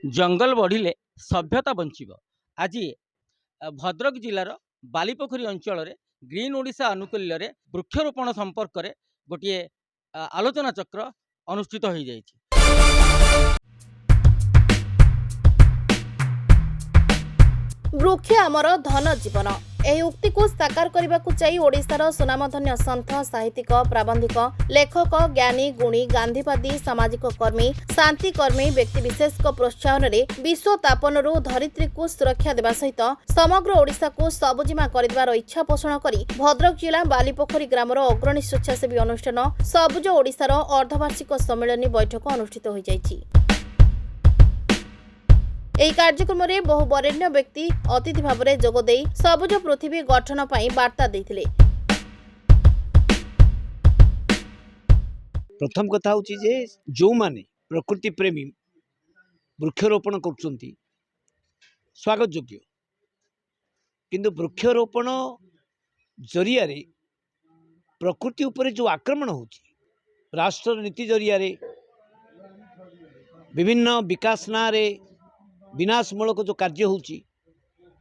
जंगल बढ़िले सभ्यता बंचिब। आज भद्रक जिलार बालीपोखरी अंचल ग्रीन ओडिशा आनुकूल्य वृक्षरोपण संपर्क में गोटे आलोचना चक्र अनुष्ठित हो जाइए। वृक्ष आमर धन जीवन एही उक्ति को साकार करने को चाही ओडिशार सुनामधन्य सन्थ साहित्यिक प्राबंधिक लेखक ज्ञानी गुणी गांधीवादी सामाजिक कर्मी शांतिकर्मी व्यक्तिविशेष प्रोत्साहन में विश्व तापनरू धरित्री को सुरक्षा देवा सहित समग्र ओडिशा को सबुजिमा कर इच्छा पोषण कर भद्रक जिला बालीपोखरी ग्रामर अग्रणी स्वेच्छासेवी अनुष्ठान सबुज ओडिशार अर्धवार्षिक सम्मेलन बैठक अनुष्ठित हो जाइछि। ଏହି କାର୍ଯ୍ୟକ୍ରମରେ ବହୁ ବରେଣ୍ୟ ବ୍ୟକ୍ତି ଅତିଥି ଭାବରେ ଯୋଗଦେଇ ସବୁଜ ପୃଥିବୀ ଗଠନ ପାଇଁ ବାର୍ତ୍ତା ଦେଇଥିଲେ। प्रथम कथा होची जे जो माने प्रकृति प्रेमी वृक्षरोपण करुछंती स्वागत योग्य, किंतु वृक्षरोपण जरिया रे प्रकृति उपरे जो आक्रमण होची राष्ट्र नीति जरिया रे विभिन्न विकास ना रे विनाशमूलक जो कार्य होची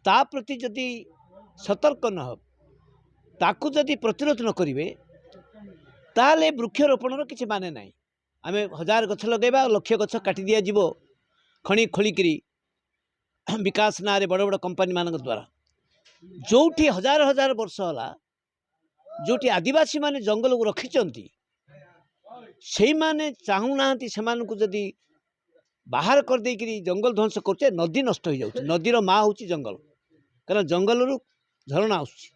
ता प्रति जदि सतर्क न हो ताकू जदि प्रतिरोध न करिवे ताले वृक्षरोपण किसी माने ना। आम 1000 गछ लगेबा लक्ष गछ काटी दिया जीवो खणी खोलिकी विकास ना रे बड़ बड़ कंपनी मान द्वारा जोठी हजार हजार वर्ष होला जोठी आदिवासी माने जंगल को रखिचंती से माने चाहूना से जदि बाहर कर देकरी जंगल ध्वंस करचे नदी नष्ट हो जाउची। नदीर माँ होची जंगल, कारण जंगल रु झरणा आसुची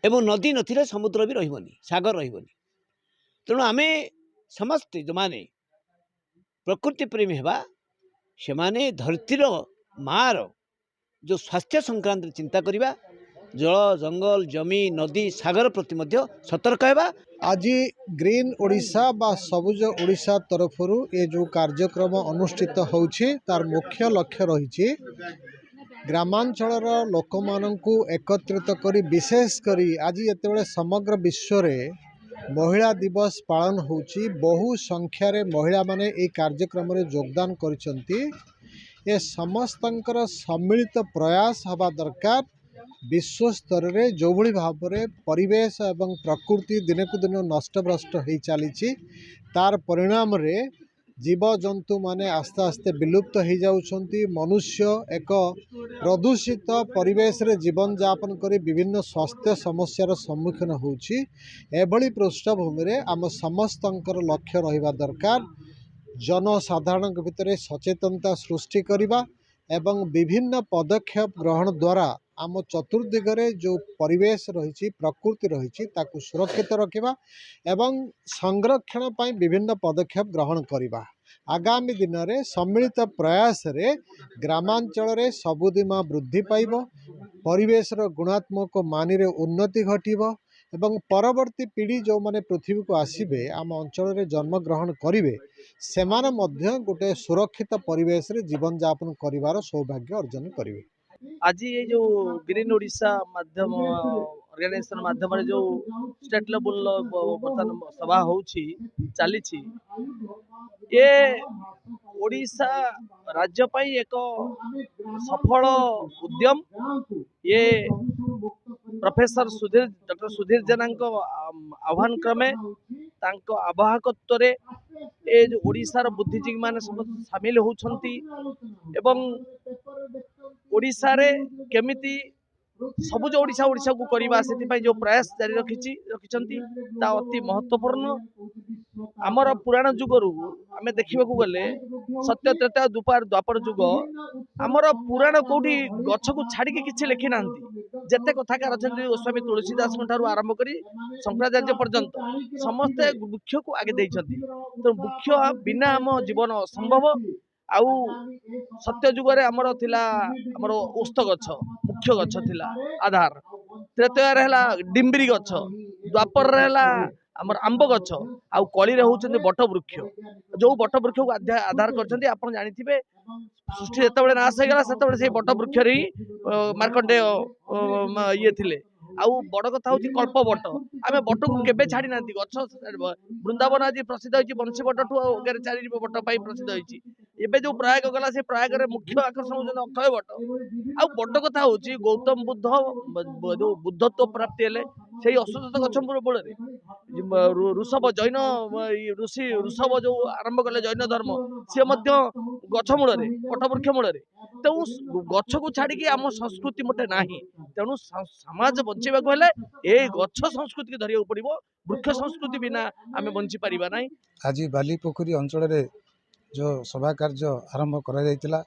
एवं नदी नथिले समुद्र भी रहिबनी सागर रहिबनी। तेणु आमे समस्ते जो माने प्रकृति प्रेमी हेबा से माने धरतीर मार जो स्वास्थ्य संक्रांत चिंता करिबा जल जंगल जमी नदी सागर प्रति मध्य सतर्क हेबा। आज ग्रीन ओडिशा बा सबुज ओडिशा तरफरु ये जो कार्यक्रम अनुष्ठित होउछि तार मुख्य लक्ष्य रही ग्रामांचल लोक माननकु एकत्रित करी विशेष करी आज जेतेबेले समग्र विश्व रे महिला दिवस पालन होउछि बहु संख्या रे महिला माने ए कार्यक्रम रे योगदान करिसंती। ए समस्तंकर सम्मिलित प्रयास हवा दरकार। विश्व स्तर रे जो भली भाव रे परिवेश एवं प्रकृति दिन को दिन नष्टभ्रष्ट हो चली तार परिणाम रे जीव जंतु माने आस्ते आस्ते विलुप्त हो जाउछंती। मनुष्य एक प्रदूषित परिवेश रे जीवन यापन करी विभिन्न स्वास्थ्य समस्यार सम्मुखीन होउछि। एभली पृष्ठभूमि रे आम समस्तंकर लक्ष्य रहिबा दरकार। जनसाधारण भितर सचेतनता सृष्टि करिबा एवं विभिन्न पदक्षेप ग्रहण द्वारा आम चतुर्दिगरे जो परिवेश रही प्रकृति रही ताकू सुरक्षित रखिबा एवं संरक्षण पाई विभिन्न पदक्षेप ग्रहण करिबा। आगामी दिन में सम्मिलित प्रयास रे ग्रामांचल रे सबुदिमा वृद्धि पाइब, परिवेश गुणात्मक मान रे उन्नति घटिब एवं परवर्ती पीढ़ी जो माने पृथ्वी को आसीबे आम अंचल रे जन्म ग्रहण करिवे सेमाने मध्य गोटे सुरक्षित परिवेश रे जीवन यापन करिवार सौभाग्य अर्जन करिवे। आज ये जो ग्रीन ओडिशा माध्यम ऑर्गेनाइजेशन माध्यम जो स्टेट लेवल बर्तमान सभा होउछि चली ये ओडिशा राज्य पाई एक सफल उद्यम। ये प्रोफेसर डॉक्टर सुधीर जेना आह्वान क्रमे आवाहकत्व रे ए जो ओडिशार बुद्धिजीवी माने सब शामिल होउछंती एवं ओडिशा रे केमिति सबुज ओडिशा ओडिशा को करवा से जो प्रयास जारी रखिछंती ता अति महत्वपूर्ण। आमर पुराण जुगरु आमे देखिबा को गले सत्य त्रेता द्वापर जुग आमर पुराण कोठी गछ को छाड़ी के किछि लिखि नांती। जेते कथाकार अछंती गोस्वामी तुलसीदास ठारू आरंभ करी शंकराचार्य पर्यंत समस्त वृक्ष को आगे देइछंती। तो वृक्ष बिना आम जीवन असंभव। आउ सत्य जुगरे आमर थिला आमर ओस्त गछ मुख्य गछ थिला आधार, त्रेतया रहला डिम्बरी गछ, द्वापर रहला आमर आंब गछ, आउ कली रे होउछन्ते बट वृक्ष। जो बट वृक्ष को आधार करछन्ते आपण जानिथिबे सृष्टि जेतेबेले नाश हो गला सेतेबेले से बट वृक्ष रे मार्कंडेय ये थिले। आउ बड़ कथा हूँ कल्प बट आम बट को केबे छाड़ी नांती गछ वृंदावन आज प्रसिद्ध होती बंशी बट ठू चारि बट प्रसिद्ध होती ଏବେ ଯୋଉ ପ୍ରୟାଗ ଗଲା ସେ ପ୍ରୟାଗରେ ମୁଖ୍ୟ ଆକର୍ଷଣ ହଉଛନ୍ତି ଅକ୍ଷୟ ବଟ। ଆଉ ବଡ କଥା ହଉଛି ଗୌତମ ବୁଦ୍ଧ ଯୋଉ ବୁଦ୍ଧତ୍ୱ ପ୍ରାପ୍ତି ହେଲେ ସେଇ ଅଶ୍ୱତଥ ଗଛ ମୂଳରେ ଋଷଭ ଜୈନ ଋଷି ଋଷଭ ଯୋଉ ଆରମ୍ଭ କଲେ ଜୈନ ଧର୍ମ, ସିଏ ମଧ୍ୟ ଗଛ ମୂଳରେ ବଟବୃକ୍ଷ ମୂଳରେ। ତେଣୁ ଗଛକୁ ଛାଡିକି ଆମ ସଂସ୍କୃତି ମୋଟେ ନାହିଁ। ତେଣୁ ସମାଜ ବଞ୍ଚିବାକୁ ହେଲେ ଏଇ ଗଛ ସଂସ୍କୃତିକୁ ଧରିବାକୁ ପଡିବ। ବୃକ୍ଷ ସଂସ୍କୃତି ବିନା ଆମେ ବଞ୍ଚି ପାରିବା ନାହିଁ। ଆଜି ବାଲିପୋଖରୀ ଅଞ୍ଚଳରେ ଯେଉଁ ସଭା କାର୍ଯ୍ୟ ଆରମ୍ଭ କରାଯାଇଥିଲା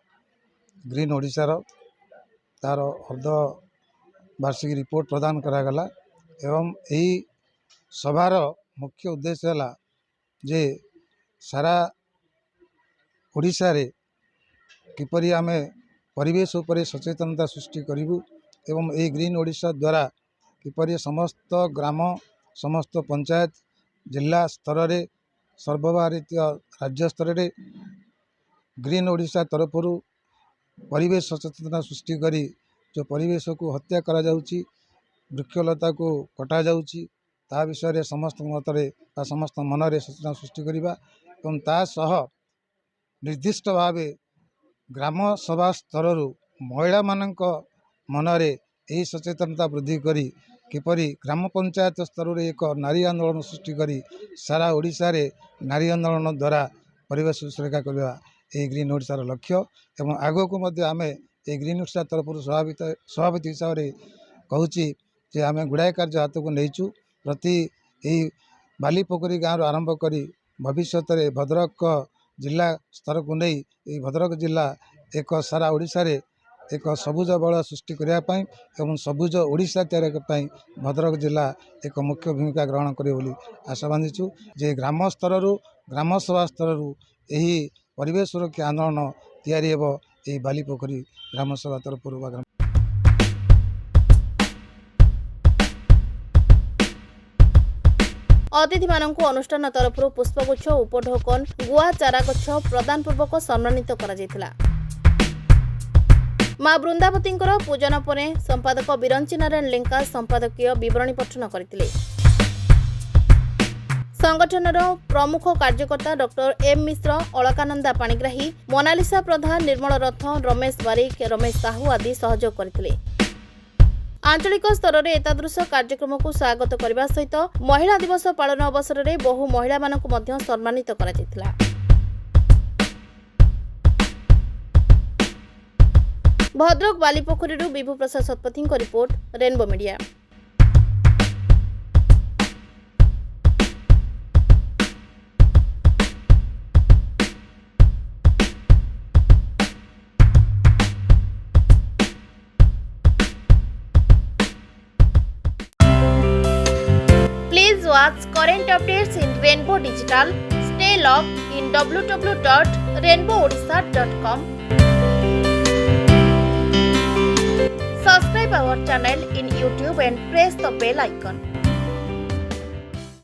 ଗ୍ରୀନ୍ ଓଡ଼ିଶାର, ତାର ଅର୍ଦ୍ଧ ବାର୍ଷିକ ରିପୋର୍ଟ ପ୍ରଦାନ କରାଗଲା ଏବଂ ଏହି ସଭାର ମୁଖ୍ୟ ଉଦ୍ଦେଶ୍ୟ ହେଲା ଯେ ସାରା ଓଡ଼ିଶାରେ କିପରି ଆମେ ପରିବେଶ ଉପରେ ସଚେତନତା ସୃଷ୍ଟି କରିବୁ ଏବଂ ଏହି ଗ୍ରୀନ୍ ଓଡ଼ିଶା ଦ୍ୱାରା କିପରି ସମସ୍ତ ଗ୍ରାମ, ସମସ୍ତ ପଞ୍ଚାୟତ, ଜିଲ୍ଲା ସ୍ତରରେ ସର୍ବଭାରତୀୟ ରାଜ୍ୟ ସ୍ତରରେ ଗ୍ରୀନ୍ ଓଡ଼ିଶା ତରଫରୁ ପରିବେଶ ସଚେତନତା ସୃଷ୍ଟି କରି ଯେଉଁ ପରିବେଶକୁ ହତ୍ୟା କରାଯାଉଛି, ବୃକ୍ଷଲତାକୁ କଟାଯାଉଛି, ତା ବିଷୟରେ ସମସ୍ତଙ୍କ ମତରେ ବା ସମସ୍ତ ମନରେ ସଚେତନତା ସୃଷ୍ଟି କରିବା ଏବଂ ତା ସହ ନିର୍ଦ୍ଦିଷ୍ଟ ଭାବେ ଗ୍ରାମ ସଭା ସ୍ତରରୁ ମହିଳାମାନଙ୍କ ମନରେ ଏହି ସଚେତନତା ବୃଦ୍ଧି କରି କିପରି ଗ୍ରାମ ପଞ୍ଚାୟତ ସ୍ତରରେ ଏକ ନାରୀ ଆନ୍ଦୋଳନ ସୃଷ୍ଟି କରି ସାରା ଓଡ଼ିଶାରେ ନାରୀ ଆନ୍ଦୋଳନ ଦ୍ୱାରା ପରିବେଶ ସୁରକ୍ଷା କରିବା ଏହି ଗ୍ରୀନ୍ ଓଡ଼ିଶାର ଲକ୍ଷ୍ୟ। ଏବଂ ଆଗକୁ ମଧ୍ୟ ଆମେ ଏହି ଗ୍ରୀନ୍ ଓଡ଼ିଶା ତରଫରୁ ସଭାପତି ହିସାବରେ କହୁଛି ଯେ ଆମେ ଗୁଡ଼ାଏ କାର୍ଯ୍ୟ ହାତକୁ ନେଇଛୁ। ପ୍ରତି ଏହି ବାଲିପୋଖରୀ ଗାଁରୁ ଆରମ୍ଭ କରି ଭବିଷ୍ୟତରେ ଭଦ୍ରକ ଜିଲ୍ଲା ସ୍ତରକୁ ନେଇ ଏହି ଭଦ୍ରକ ଜିଲ୍ଲା ଏକ ସାରା ଓଡ଼ିଶାରେ ଏକ ସବୁଜ ବଳ ସୃଷ୍ଟି କରିବା ପାଇଁ ଏବଂ ସବୁଜ ଓଡ଼ିଶା ତିଆରି କରିବା ପାଇଁ ଭଦ୍ରକ ଜିଲ୍ଲା ଏକ ମୁଖ୍ୟ ଭୂମିକା ଗ୍ରହଣ କରିବ ବୋଲି ଆଶା ବାନ୍ଧିଛୁ। ଯେ ଗ୍ରାମ ସ୍ତରରୁ ଗ୍ରାମସଭା ସ୍ତରରୁ ଏହି ପରିବେଶ ସୁରକ୍ଷା ଆନ୍ଦୋଳନ ତିଆରି ହେବ ଏହି ବାଲିପୋଖରୀ ଗ୍ରାମସଭା ତରଫରୁ ବା ଅତିଥିମାନଙ୍କୁ ଅନୁଷ୍ଠାନ ତରଫରୁ ପୁଷ୍ପଗୁଚ୍ଛ, ଉପଢୌକନ, ଗୁଆ ଚାରା ଗଛ ପ୍ରଦାନ ପୂର୍ବକ ସମ୍ମାନିତ କରାଯାଇଥିଲା। ମା ବୃନ୍ଦାବତୀଙ୍କର ପୂଜନ ପରେ ସମ୍ପାଦକ ବିରଞ୍ଚି ନାରାୟଣ ଲେଙ୍କା ସମ୍ପାଦକୀୟ ବିବରଣୀ ପଠନ କରିଥିଲେ। ସଂଗଠନର ପ୍ରମୁଖ କାର୍ଯ୍ୟକର୍ତ୍ତା ଡକ୍ଟର ଏମ୍ ମିଶ୍ର, ଅଳକାନନ୍ଦା ପାଣିଗ୍ରାହୀ, ମୋନାଲିସା ପ୍ରଧାନ, ନିର୍ମଳ ରଥ, ରମେଶ ବାରିକ, ରମେଶ ସାହୁ ଆଦି ସହଯୋଗ କରିଥିଲେ। ଆଞ୍ଚଳିକ ସ୍ତରରେ ଏତାଦୃଶ କାର୍ଯ୍ୟକ୍ରମକୁ ସ୍ୱାଗତ କରିବା ସହିତ ମହିଳା ଦିବସ ପାଳନ ଅବସରରେ ବହୁ ମହିଳାମାନଙ୍କୁ ମଧ୍ୟ ସମ୍ମାନିତ କରାଯାଇଥିଲା। ଭଦ୍ରକ ବାଲିପୋଖରୀରୁ ବିଭୁ ପ୍ରସାଦ ଶତପଥୀଙ୍କ report, rainbow media. Please watch current updates in Rainbow Digital. Stay logged in www.rainbowodisha.com. Subscribe our channel in YouTube and press the bell icon.